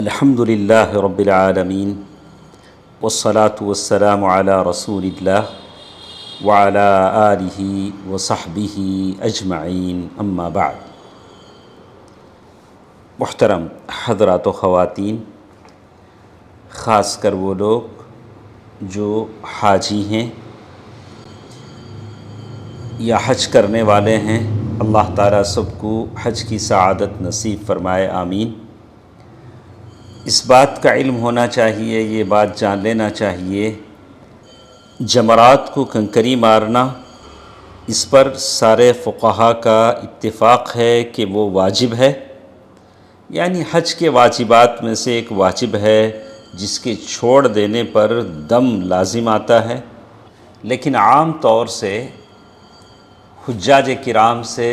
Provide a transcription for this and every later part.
الحمد للہ رب العالمین والصلاة والسلام علی رسول اللہ وعلی آلہ وصحبہ اجمعین اما بعد۔ محترم حضرات و خواتین، خاص کر وہ لوگ جو حاجی ہیں یا حج کرنے والے ہیں، اللہ تعالیٰ سب کو حج کی سعادت نصیب فرمائے، آمین۔ اس بات کا علم ہونا چاہیے، یہ بات جان لینا چاہیے، جمرات کو کنکری مارنا اس پر سارے فقہا کا اتفاق ہے کہ وہ واجب ہے، یعنی حج کے واجبات میں سے ایک واجب ہے جس کے چھوڑ دینے پر دم لازم آتا ہے۔ لیکن عام طور سے حجاج کرام سے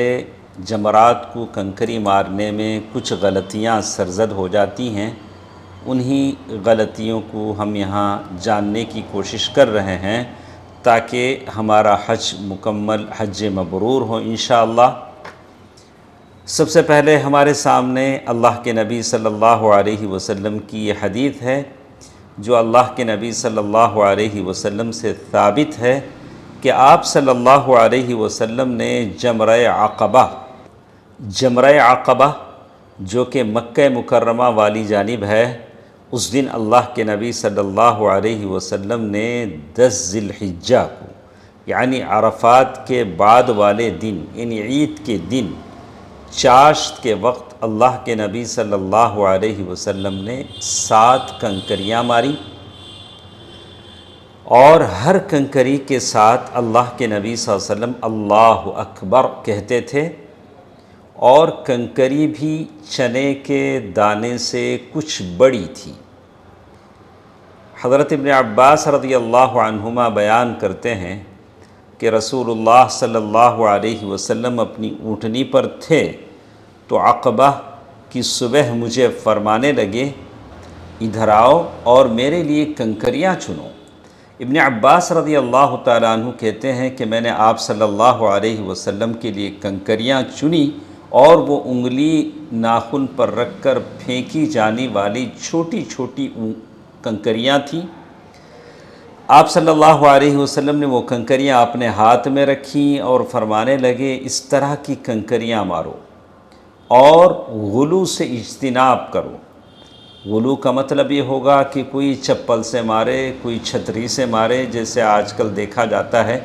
جمرات کو کنکری مارنے میں کچھ غلطیاں سرزد ہو جاتی ہیں، انہی غلطیوں کو ہم یہاں جاننے کی کوشش کر رہے ہیں تاکہ ہمارا حج مکمل حج مبرور ہو انشاءاللہ۔ سب سے پہلے ہمارے سامنے اللہ کے نبی صلی اللہ علیہ وسلم کی یہ حدیث ہے جو اللہ کے نبی صلی اللہ علیہ وسلم سے ثابت ہے کہ آپ صلی اللہ علیہ وسلم نے جمرہ عقبہ جو کہ مکہ مکرمہ والی جانب ہے، اس دن اللہ کے نبی صلی اللہ علیہ وسلم نے 10 ذی الحجہ کو، یعنی عرفات کے بعد والے دن، یعنی عید کے دن، چاشت کے وقت اللہ کے نبی صلی اللہ علیہ وسلم نے 7 کنکریاں ماری، اور ہر کنکری کے ساتھ اللہ کے نبی صلی اللہ علیہ وسلم اللہ اکبر کہتے تھے، اور کنکری بھی چنے کے دانے سے کچھ بڑی تھی۔ حضرت ابن عباس رضی اللہ عنہما بیان کرتے ہیں کہ رسول اللہ صلی اللہ علیہ وسلم اپنی اونٹنی پر تھے تو عقبہ کی صبح مجھے فرمانے لگے، ادھر آؤ اور میرے لیے کنکریاں چنو۔ ابن عباس رضی اللہ تعالیٰ عنہ کہتے ہیں کہ میں نے آپ صلی اللہ علیہ وسلم کے لیے کنکریاں چنی، اور وہ انگلی ناخن پر رکھ کر پھینکی جانے والی چھوٹی چھوٹی کنکریاں تھیں۔ آپ صلی اللہ علیہ وسلم نے وہ کنکریاں اپنے ہاتھ میں رکھیں اور فرمانے لگے، اس طرح کی کنکریاں مارو اور غلو سے اجتناب کرو۔ غلو کا مطلب یہ ہوگا کہ کوئی چپل سے مارے، کوئی چھتری سے مارے، جیسے آج کل دیکھا جاتا ہے،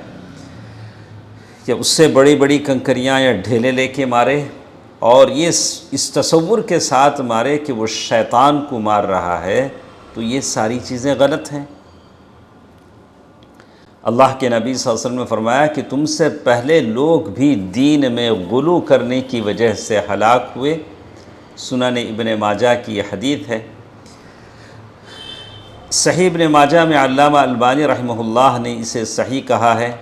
یا اس سے بڑی بڑی کنکریاں یا ڈھیلے لے کے مارے، اور یہ اس تصور کے ساتھ مارے کہ وہ شیطان کو مار رہا ہے، تو یہ ساری چیزیں غلط ہیں۔ اللہ کے نبی صلی اللہ علیہ وسلم نے فرمایا کہ تم سے پہلے لوگ بھی دین میں غلو کرنے کی وجہ سے ہلاک ہوئے۔ سنن ابن ماجہ کی یہ حدیث ہے۔ صحیح ابن ماجہ میں علامہ البانی رحمہ اللہ نے اسے صحیح کہا ہے۔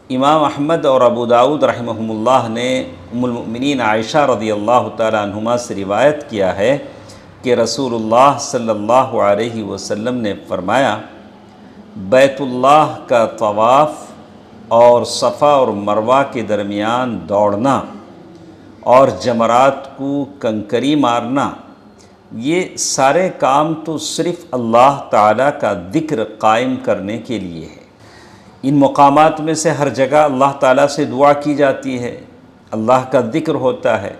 امام احمد اور ابو داؤد رحمہم اللہ نے ام المؤمنین عائشہ رضی اللہ تعالی عنہما سے روایت کیا ہے کہ رسول اللہ صلی اللہ علیہ وسلم نے فرمایا، بیت اللہ کا طواف اور صفا اور مروہ کے درمیان دوڑنا اور جمرات کو کنکری مارنا، یہ سارے کام تو صرف اللہ تعالیٰ کا ذکر قائم کرنے کے لیے ہے۔ ان مقامات میں سے ہر جگہ اللہ تعالیٰ سے دعا کی جاتی ہے، اللہ کا ذکر ہوتا ہے۔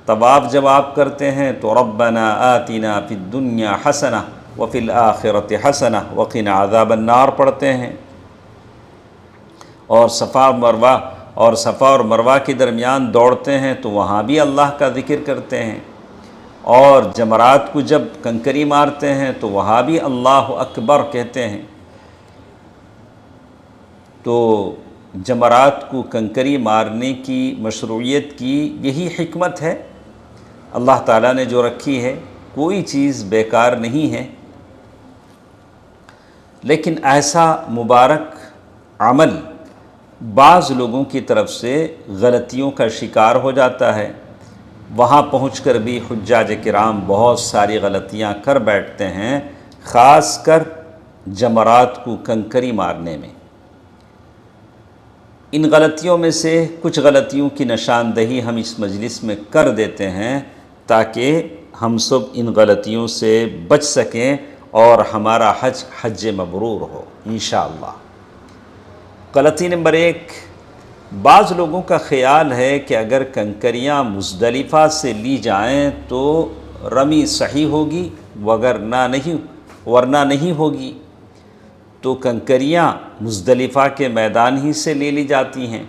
طواف جب آپ کرتے ہیں تو ربنا آتنا فی الدنیا حسنہ وفی الآخرۃ حسنہ وقنا عذاب النار پڑھتے ہیں، اور صفا اور مروہ کے درمیان دوڑتے ہیں تو وہاں بھی اللہ کا ذکر کرتے ہیں، اور جمرات کو جب کنکری مارتے ہیں تو وہاں بھی اللہ اکبر کہتے ہیں۔ تو جمرات کو کنکری مارنے کی مشروعیت کی یہی حکمت ہے، اللہ تعالیٰ نے جو رکھی ہے، کوئی چیز بیکار نہیں ہے۔ لیکن ایسا مبارک عمل بعض لوگوں کی طرف سے غلطیوں کا شکار ہو جاتا ہے، وہاں پہنچ کر بھی حجاج کرام بہت ساری غلطیاں کر بیٹھتے ہیں، خاص کر جمرات کو کنکری مارنے میں۔ ان غلطیوں میں سے کچھ غلطیوں کی نشاندہی ہم اس مجلس میں کر دیتے ہیں تاکہ ہم سب ان غلطیوں سے بچ سکیں اور ہمارا حج مبرور ہو انشاءاللہ۔ غلطی نمبر 1، بعض لوگوں کا خیال ہے کہ اگر کنکریاں مزدلفہ سے لی جائیں تو رمی صحیح ہوگی ورنہ نہیں ہوگی، تو کنکریاں مزدلفہ کے میدان ہی سے لے لی جاتی ہیں،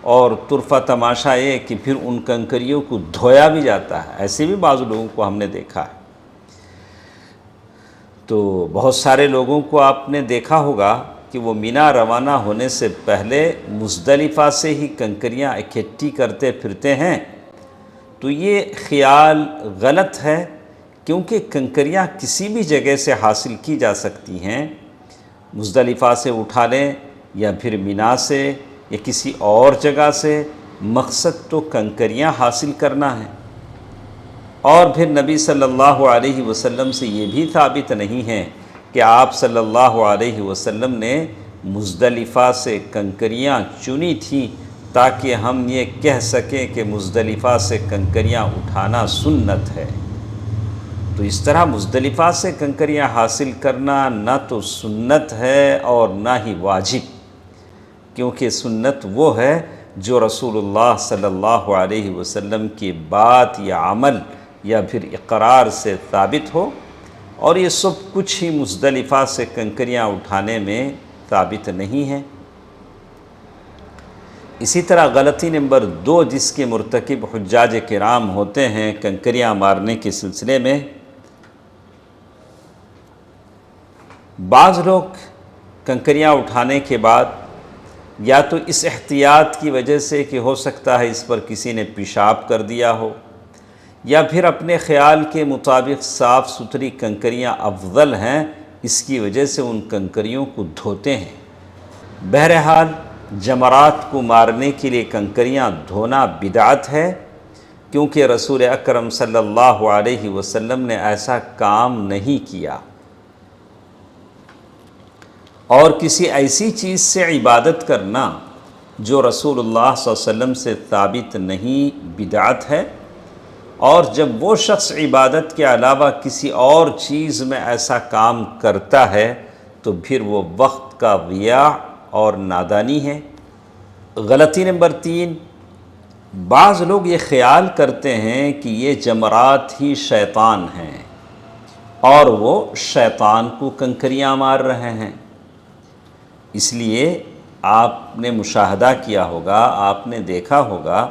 اور طرفہ تماشا یہ کہ پھر ان کنکریوں کو دھویا بھی جاتا ہے۔ ایسے بھی بعض لوگوں کو ہم نے دیکھا ہے۔ تو بہت سارے لوگوں کو آپ نے دیکھا ہوگا کہ وہ مینا روانہ ہونے سے پہلے مزدلفہ سے ہی کنکریاں اکٹھی کرتے پھرتے ہیں، تو یہ خیال غلط ہے، کیونکہ کنکریاں کسی بھی جگہ سے حاصل کی جا سکتی ہیں۔ مزدلفہ سے اٹھا لیں یا پھر مینا سے یا کسی اور جگہ سے، مقصد تو کنکریاں حاصل کرنا ہے۔ اور پھر نبی صلی اللہ علیہ وسلم سے یہ بھی ثابت نہیں ہے کہ آپ صلی اللہ علیہ وسلم نے مزدلفہ سے کنکریاں چنی تھیں تاکہ ہم یہ کہہ سکیں کہ مزدلفہ سے کنکریاں اٹھانا سنت ہے۔ تو اس طرح مزدلفہ سے کنکریاں حاصل کرنا نہ تو سنت ہے اور نہ ہی واجب، کیونکہ سنت وہ ہے جو رسول اللہ صلی اللہ علیہ وسلم کی بات یا عمل یا پھر اقرار سے ثابت ہو، اور یہ سب کچھ ہی مزدلفہ سے کنکریاں اٹھانے میں ثابت نہیں ہے۔ اسی طرح غلطی نمبر 2 جس کے مرتکب حجاج کرام ہوتے ہیں کنکریاں مارنے کے سلسلے میں، بعض لوگ کنکریاں اٹھانے کے بعد یا تو اس احتیاط کی وجہ سے کہ ہو سکتا ہے اس پر کسی نے پیشاب کر دیا ہو، یا پھر اپنے خیال کے مطابق صاف ستھری کنکریاں افضل ہیں، اس کی وجہ سے ان کنکریوں کو دھوتے ہیں۔ بہرحال جمرات کو مارنے کے لیے کنکریاں دھونا بدعت ہے، کیونکہ رسول اکرم صلی اللہ علیہ وسلم نے ایسا کام نہیں کیا، اور کسی ایسی چیز سے عبادت کرنا جو رسول اللہ صلی اللہ علیہ وسلم سے ثابت نہیں بدعت ہے۔ اور جب وہ شخص عبادت کے علاوہ کسی اور چیز میں ایسا کام کرتا ہے تو پھر وہ وقت کا ضیاع اور نادانی ہے۔ غلطی نمبر 3، بعض لوگ یہ خیال کرتے ہیں کہ یہ جمرات ہی شیطان ہیں اور وہ شیطان کو کنکریاں مار رہے ہیں۔ اس لیے آپ نے مشاہدہ کیا ہوگا، آپ نے دیکھا ہوگا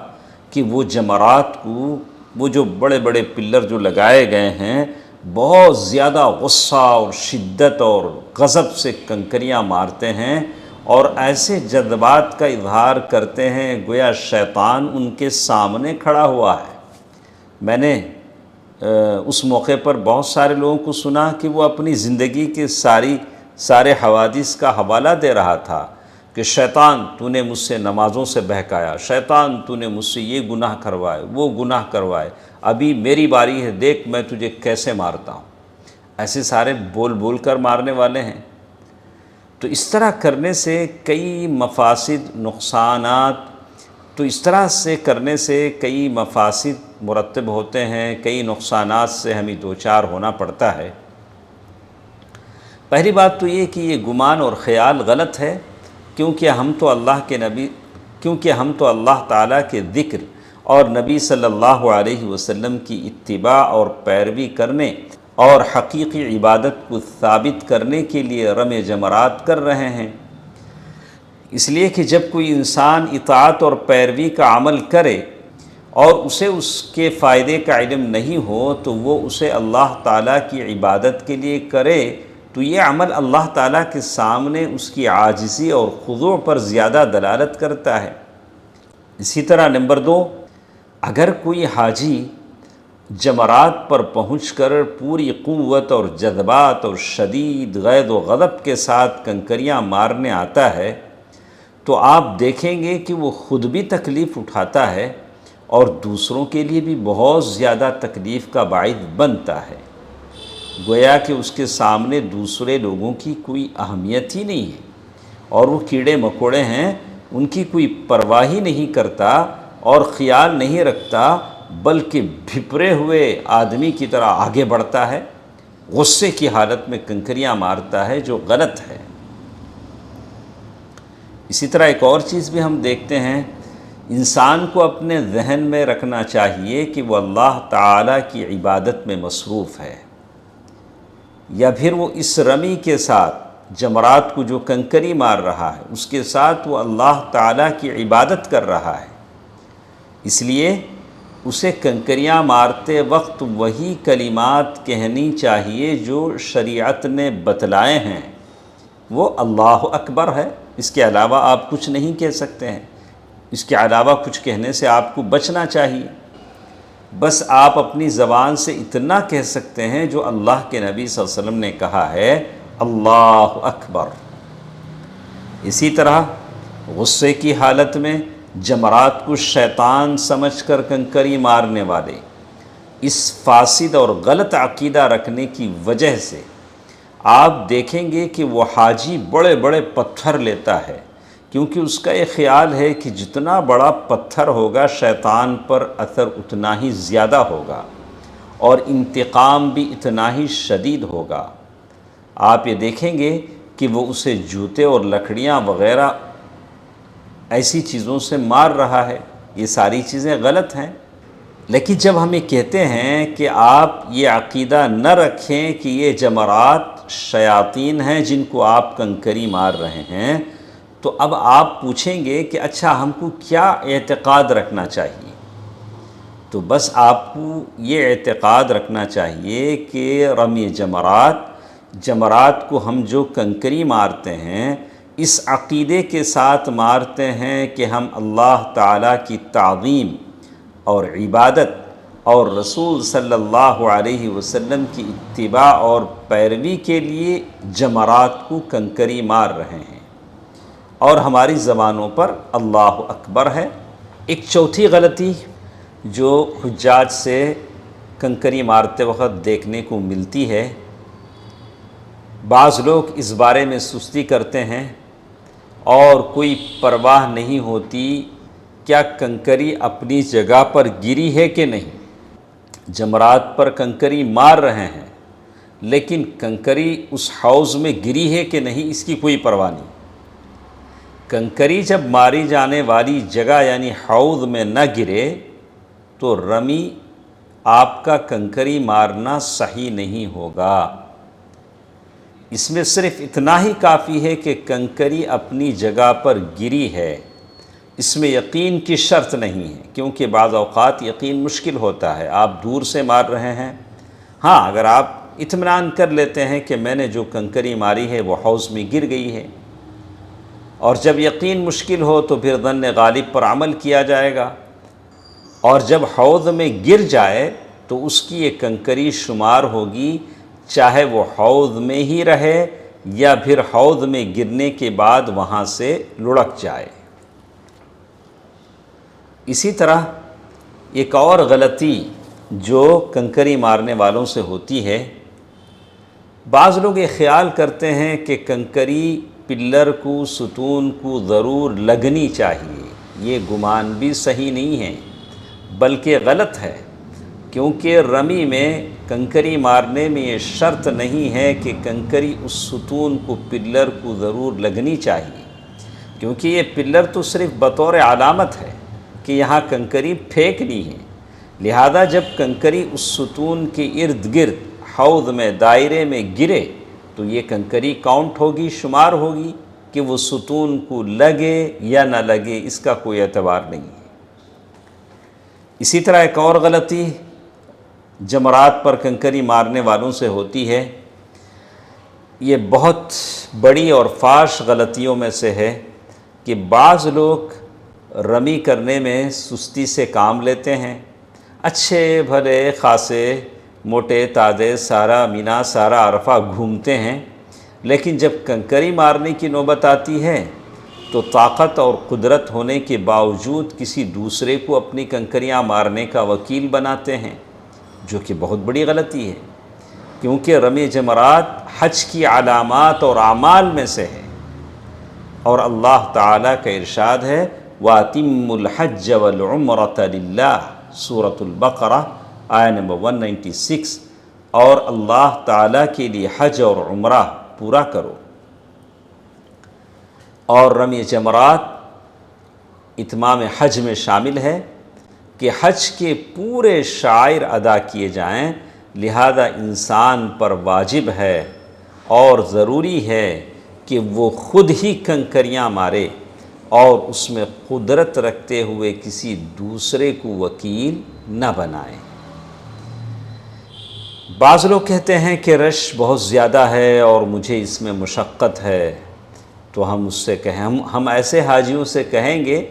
کہ وہ جمرات کو، وہ جو بڑے بڑے پلر جو لگائے گئے ہیں، بہت زیادہ غصہ اور شدت اور غضب سے کنکریاں مارتے ہیں، اور ایسے جذبات کا اظہار کرتے ہیں گویا شیطان ان کے سامنے کھڑا ہوا ہے۔ میں نے اس موقع پر بہت سارے لوگوں کو سنا کہ وہ اپنی زندگی کے سارے حوادث کا حوالہ دے رہا تھا کہ شیطان تو نے مجھ سے نمازوں سے بہکایا، شیطان تو نے مجھ سے یہ گناہ کروائے، وہ گناہ کروائے، ابھی میری باری ہے، دیکھ میں تجھے کیسے مارتا ہوں۔ ایسے سارے بول کر مارنے والے ہیں۔ تو اس طرح کرنے سے کئی مفاسد، نقصانات، تو اس طرح سے کرنے سے کئی مفاسد مرتب ہوتے ہیں، کئی نقصانات سے ہمیں دوچار ہونا پڑتا ہے۔ پہلی بات تو یہ کہ یہ گمان اور خیال غلط ہے، کیونکہ ہم تو اللہ تعالیٰ کے ذکر اور نبی صلی اللہ علیہ وسلم کی اتباع اور پیروی کرنے اور حقیقی عبادت کو ثابت کرنے کے لیے رمے جمرات کر رہے ہیں۔ اس لیے کہ جب کوئی انسان اطاعت اور پیروی کا عمل کرے اور اسے اس کے فائدے کا علم نہیں ہو تو وہ اسے اللہ تعالیٰ کی عبادت کے لیے کرے، تو یہ عمل اللہ تعالیٰ کے سامنے اس کی عاجزی اور خضوع پر زیادہ دلالت کرتا ہے۔ اسی طرح نمبر 2، اگر کوئی حاجی جمرات پر پہنچ کر پوری قوت اور جذبات اور شدید غیظ و غضب کے ساتھ کنکریاں مارنے آتا ہے تو آپ دیکھیں گے کہ وہ خود بھی تکلیف اٹھاتا ہے اور دوسروں کے لیے بھی بہت زیادہ تکلیف کا باعث بنتا ہے، گویا کہ اس کے سامنے دوسرے لوگوں کی کوئی اہمیت ہی نہیں ہے، اور وہ کیڑے مکوڑے ہیں، ان کی کوئی پرواہ ہی نہیں کرتا اور خیال نہیں رکھتا بلکہ بھپرے ہوئے آدمی کی طرح آگے بڑھتا ہے، غصے کی حالت میں کنکریاں مارتا ہے، جو غلط ہے۔ اسی طرح ایک اور چیز بھی ہم دیکھتے ہیں، انسان کو اپنے ذہن میں رکھنا چاہیے کہ وہ اللہ تعالیٰ کی عبادت میں مصروف ہے، یا پھر وہ اس رمی کے ساتھ جمرات کو جو کنکری مار رہا ہے اس کے ساتھ وہ اللہ تعالیٰ کی عبادت کر رہا ہے، اس لیے اسے کنکریاں مارتے وقت وہی کلمات کہنی چاہیے جو شریعت نے بتلائے ہیں، وہ اللہ اکبر ہے، اس کے علاوہ آپ کچھ نہیں کہہ سکتے ہیں، اس کے علاوہ کچھ کہنے سے آپ کو بچنا چاہیے۔ بس آپ اپنی زبان سے اتنا کہہ سکتے ہیں جو اللہ کے نبی صلی اللہ علیہ وسلم نے کہا ہے، اللہ اکبر۔ اسی طرح غصے کی حالت میں جمرات کو شیطان سمجھ کر کنکری مارنے والے اس فاسد اور غلط عقیدہ رکھنے کی وجہ سے آپ دیکھیں گے کہ وہ حاجی بڑے بڑے پتھر لیتا ہے، کیونکہ اس کا یہ خیال ہے کہ جتنا بڑا پتھر ہوگا شیطان پر اثر اتنا ہی زیادہ ہوگا اور انتقام بھی اتنا ہی شدید ہوگا۔ آپ یہ دیکھیں گے کہ وہ اسے جوتے اور لکڑیاں وغیرہ ایسی چیزوں سے مار رہا ہے۔ یہ ساری چیزیں غلط ہیں، لیکن جب ہم یہ کہتے ہیں کہ آپ یہ عقیدہ نہ رکھیں کہ یہ جمرات شیاطین ہیں جن کو آپ کنکری مار رہے ہیں، تو اب آپ پوچھیں گے کہ اچھا ہم کو کیا اعتقاد رکھنا چاہیے؟ تو بس آپ کو یہ اعتقاد رکھنا چاہیے کہ رمی جمرات کو ہم جو کنکری مارتے ہیں اس عقیدے کے ساتھ مارتے ہیں کہ ہم اللہ تعالیٰ کی تعظیم اور عبادت اور رسول صلی اللہ علیہ وسلم کی اتباع اور پیروی کے لیے جمرات کو کنکری مار رہے ہیں، اور ہماری زبانوں پر اللہ اکبر ہے۔ ایک چوتھی غلطی جو حجاج سے کنکری مارتے وقت دیکھنے کو ملتی ہے، بعض لوگ اس بارے میں سستی کرتے ہیں اور کوئی پرواہ نہیں ہوتی کیا کنکری اپنی جگہ پر گری ہے کہ نہیں۔ جمرات پر کنکری مار رہے ہیں لیکن کنکری اس حوض میں گری ہے کہ نہیں اس کی کوئی پرواہ نہیں۔ کنکری جب ماری جانے والی جگہ یعنی حوض میں نہ گرے تو رمی آپ کا کنکری مارنا صحیح نہیں ہوگا۔ اس میں صرف اتنا ہی کافی ہے کہ کنکری اپنی جگہ پر گری ہے، اس میں یقین کی شرط نہیں ہے، کیونکہ بعض اوقات یقین مشکل ہوتا ہے، آپ دور سے مار رہے ہیں۔ ہاں، اگر آپ اطمینان کر لیتے ہیں کہ میں نے جو کنکری ماری ہے وہ حوض میں گر گئی ہے، اور جب یقین مشکل ہو تو پھر ظن غالب پر عمل کیا جائے گا، اور جب حوض میں گر جائے تو اس کی یہ کنکری شمار ہوگی، چاہے وہ حوض میں ہی رہے یا پھر حوض میں گرنے کے بعد وہاں سے لڑک جائے۔ اسی طرح ایک اور غلطی جو کنکری مارنے والوں سے ہوتی ہے، بعض لوگ یہ خیال کرتے ہیں کہ کنکری پلر کو ستون کو ضرور لگنی چاہیے۔ یہ گمان بھی صحیح نہیں ہے بلکہ غلط ہے، کیونکہ رمی میں کنکری مارنے میں یہ شرط نہیں ہے کہ کنکری اس ستون کو پلر کو ضرور لگنی چاہیے، کیونکہ یہ پلر تو صرف بطور علامت ہے کہ یہاں کنکری پھینکنی ہے، لہذا جب کنکری اس ستون کے ارد گرد حوض میں دائرے میں گرے تو یہ کنکری کاؤنٹ ہوگی، شمار ہوگی، کہ وہ ستون کو لگے یا نہ لگے اس کا کوئی اعتبار نہیں ہے۔ اسی طرح ایک اور غلطی جمرات پر کنکری مارنے والوں سے ہوتی ہے، یہ بہت بڑی اور فاش غلطیوں میں سے ہے کہ بعض لوگ رمی کرنے میں سستی سے کام لیتے ہیں، اچھے بھلے خاصے موٹے تازے سارا مینا سارا عرفہ گھومتے ہیں، لیکن جب کنکری مارنے کی نوبت آتی ہے تو طاقت اور قدرت ہونے کے باوجود کسی دوسرے کو اپنی کنکریاں مارنے کا وکیل بناتے ہیں، جو کہ بہت بڑی غلطی ہے، کیونکہ رمی جمرات حج کی علامات اور اعمال میں سے ہے، اور اللہ تعالیٰ کا ارشاد ہے وَأَتِمُّوا الْحَجَّ وَالْعُمْرَةَ لِلَّهِ، سورۃ البقرہ آیہ نمبر 196، اور اللہ تعالیٰ کے لیے حج اور عمرہ پورا کرو۔ اور رمی جمرات اتمام حج میں شامل ہے کہ حج کے پورے شعائر ادا کیے جائیں، لہذا انسان پر واجب ہے اور ضروری ہے کہ وہ خود ہی کنکریاں مارے اور اس میں قدرت رکھتے ہوئے کسی دوسرے کو وکیل نہ بنائیں۔ بعض لوگ کہتے ہیں کہ رش بہت زیادہ ہے اور مجھے اس میں مشقت ہے، تو ہم اس سے ہم ایسے حاجیوں سے کہیں گے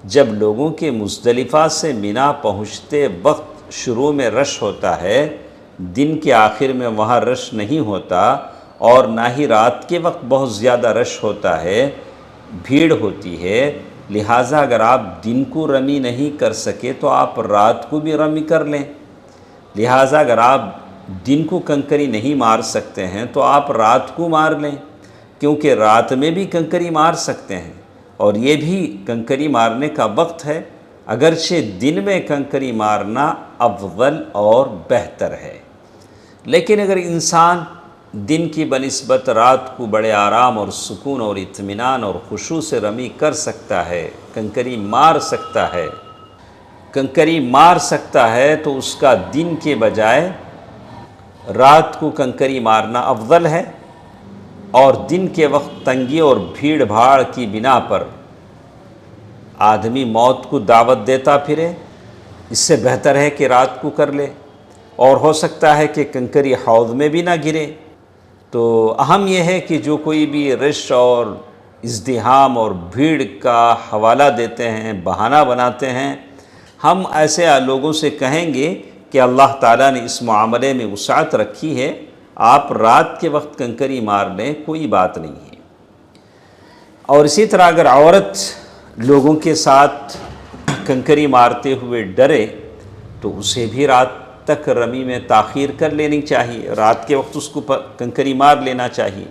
جب لوگوں کے مزدلفہ سے مینا پہنچتے وقت شروع میں رش ہوتا ہے، دن کے آخر میں وہاں رش نہیں ہوتا، اور نہ ہی رات کے وقت بہت زیادہ رش ہوتا ہے، بھیڑ ہوتی ہے، لہٰذا اگر آپ دن کو رمی نہیں کر سکے تو آپ رات کو بھی رمی کر لیں۔ لہٰذا اگر آپ دن کو کنکری نہیں مار سکتے ہیں تو آپ رات کو مار لیں، کیونکہ رات میں بھی کنکری مار سکتے ہیں اور یہ بھی کنکری مارنے کا وقت ہے، اگرچہ دن میں کنکری مارنا افضل اور بہتر ہے۔ لیکن اگر انسان دن کی بنسبت رات کو بڑے آرام اور سکون اور اطمینان اور خشوع سے رمی کر سکتا ہے، کنکری مار سکتا ہے تو اس کا دن کے بجائے رات کو کنکری مارنا افضل ہے، اور دن کے وقت تنگی اور بھیڑ بھاڑ کی بنا پر آدمی موت کو دعوت دیتا پھرے، اس سے بہتر ہے کہ رات کو کر لے، اور ہو سکتا ہے کہ کنکری حوض میں بھی نہ گرے۔ تو اہم یہ ہے کہ جو کوئی بھی رش اور ازدحام اور بھیڑ کا حوالہ دیتے ہیں، بہانہ بناتے ہیں، ہم ایسے لوگوں سے کہیں گے کہ اللہ تعالیٰ نے اس معاملے میں وسعت رکھی ہے، آپ رات کے وقت کنکری مار لیں، کوئی بات نہیں ہے۔ اور اسی طرح اگر عورت لوگوں کے ساتھ کنکری مارتے ہوئے ڈرے تو اسے بھی رات تک رمی میں تاخیر کر لینی چاہیے، رات کے وقت اس کو کنکری مار لینا چاہیے۔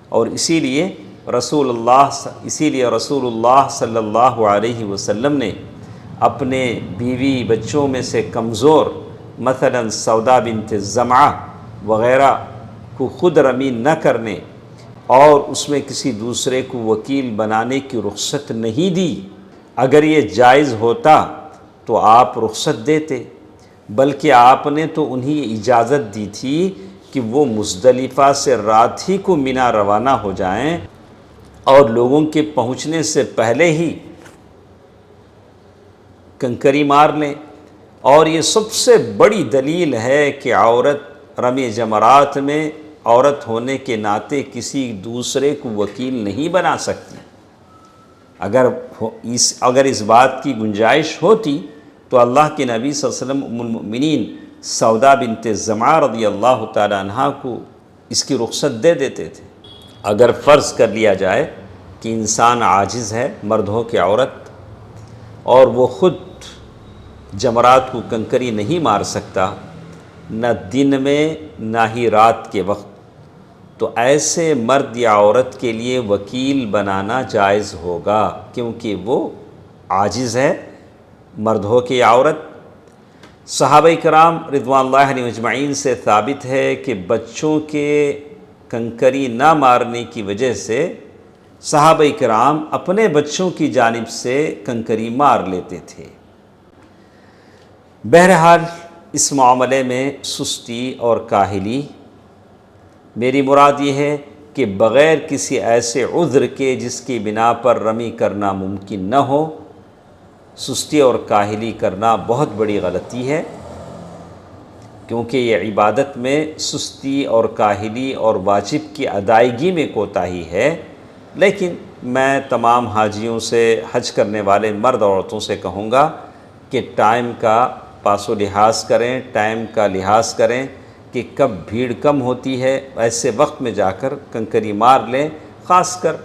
اور اسی لیے رسول اللہ صلی اللہ علیہ وسلم نے اپنے بیوی بچوں میں سے کمزور، مثلا سودا بنت زمعہ وغیرہ کو خود رمی نہ کرنے اور اس میں کسی دوسرے کو وکیل بنانے کی رخصت نہیں دی۔ اگر یہ جائز ہوتا تو آپ رخصت دیتے، بلکہ آپ نے تو انہیں اجازت دی تھی کہ وہ مزدلفہ سے رات ہی کو مینا روانہ ہو جائیں اور لوگوں کے پہنچنے سے پہلے ہی کنکری مار لیں۔ اور یہ سب سے بڑی دلیل ہے کہ عورت رمی جمرات میں عورت ہونے کے ناطے کسی دوسرے کو وکیل نہیں بنا سکتی۔ اگر اس بات کی گنجائش ہوتی تو اللہ کے نبی صلی اللہ علیہ وسلم ام المؤمنین سودا بنت زمعہ رضی اللہ تعالی عنہا کو اس کی رخصت دے دیتے تھے۔ اگر فرض کر لیا جائے کہ انسان عاجز ہے، مرد ہو کہ عورت، اور وہ خود جمرات کو کنکری نہیں مار سکتا، نہ دن میں نہ ہی رات کے وقت، تو ایسے مرد یا عورت کے لیے وکیل بنانا جائز ہوگا، کیونکہ وہ عاجز ہے، مرد ہو کہ عورت۔ صحابہ کرام رضوان اللہ علیہم اجمعین سے ثابت ہے کہ بچوں کے کنکری نہ مارنے کی وجہ سے صحابہ کرام اپنے بچوں کی جانب سے کنکری مار لیتے تھے۔ بہرحال اس معاملے میں سستی اور کاہلی، میری مراد یہ ہے کہ بغیر کسی ایسے عذر کے جس کی بنا پر رمی کرنا ممکن نہ ہو، سستی اور کاہلی کرنا بہت بڑی غلطی ہے، کیونکہ یہ عبادت میں سستی اور کاہلی اور واجب کی ادائیگی میں کوتاہی ہے۔ لیکن میں تمام حاجیوں سے، حج کرنے والے مرد عورتوں سے کہوں گا کہ ٹائم کا پاس و لحاظ کریں، ٹائم کا لحاظ کریں کہ کب بھیڑ کم ہوتی ہے، ایسے وقت میں جا کر کنکری مار لیں، خاص کر